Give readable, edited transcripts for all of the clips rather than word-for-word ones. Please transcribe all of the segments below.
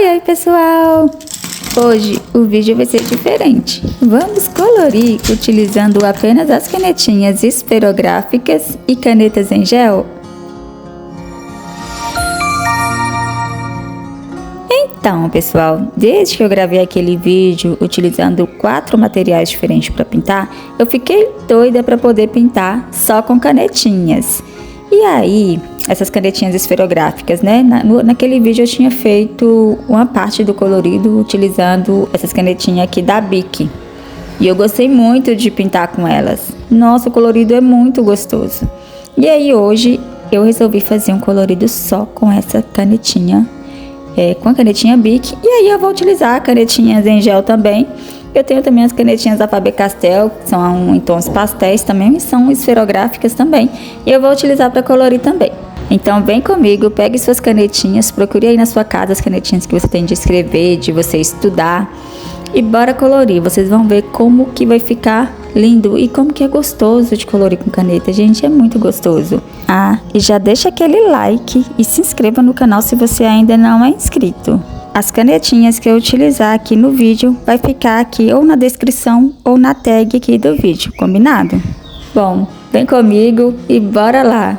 Oi, pessoal! Hoje o vídeo vai ser diferente. Vamos colorir utilizando apenas as canetinhas esferográficas e canetas em gel? Então, pessoal, desde que eu gravei aquele vídeo utilizando 4 materiais diferentes para pintar, eu fiquei doida para poder pintar só com canetinhas. E aí, essas canetinhas esferográficas, né? Naquele vídeo eu tinha feito uma parte do colorido utilizando essas canetinhas aqui da Bic. E eu gostei muito de pintar com elas. Nossa, o colorido é muito gostoso. E aí hoje eu resolvi fazer um colorido só com essa canetinha, com a canetinha Bic. E aí eu vou utilizar canetinhas em gel também. Eu tenho também as canetinhas da Faber-Castell, que são em tons pastéis também, e são esferográficas também. E eu vou utilizar para colorir também. Então vem comigo, pegue suas canetinhas, procure aí na sua casa as canetinhas que você tem de escrever, de você estudar. E bora colorir, vocês vão ver como que vai ficar lindo e como que é gostoso de colorir com caneta, gente, é muito gostoso. Ah, e já deixa aquele like e se inscreva no canal se você ainda não é inscrito. As canetinhas que eu utilizar aqui no vídeo vai ficar aqui ou na descrição ou na tag aqui do vídeo, combinado? Bom, vem comigo e bora lá!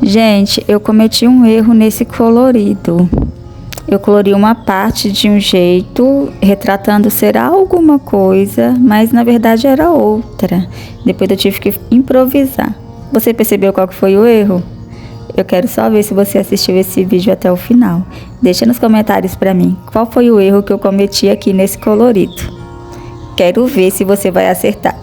Gente, eu cometi um erro nesse colorido. Eu colori uma parte de um jeito, retratando ser alguma coisa, mas na verdade era outra. Depois eu tive que improvisar. Você percebeu qual que foi o erro? Eu quero só ver se você assistiu esse vídeo até o final. Deixa nos comentários pra mim qual foi o erro que eu cometi aqui nesse colorido. Quero ver se você vai acertar.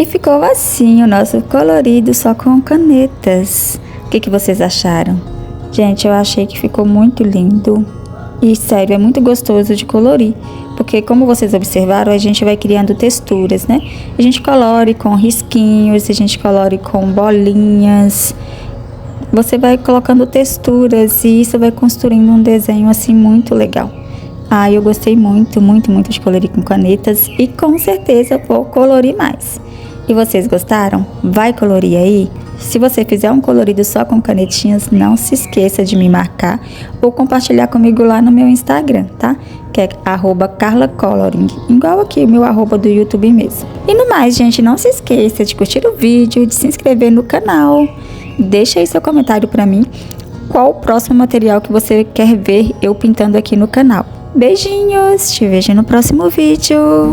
E ficou assim o nosso colorido só com canetas. O que vocês acharam? Gente, eu achei que ficou muito lindo. E sério, é muito gostoso de colorir. Porque como vocês observaram, a gente vai criando texturas, né? A gente colore com risquinhos, a gente colore com bolinhas. Você vai colocando texturas e isso vai construindo um desenho assim muito legal. Eu gostei muito, muito, muito de colorir com canetas e com certeza vou colorir mais. E vocês gostaram? Vai colorir aí? Se você fizer um colorido só com canetinhas, não se esqueça de me marcar ou compartilhar comigo lá no meu Instagram, tá? Que é @carlacoloring, igual aqui o meu @ do YouTube mesmo. E no mais, gente, não se esqueça de curtir o vídeo, de se inscrever no canal. Deixa aí seu comentário pra mim, qual o próximo material que você quer ver eu pintando aqui no canal. Beijinhos, te vejo no próximo vídeo.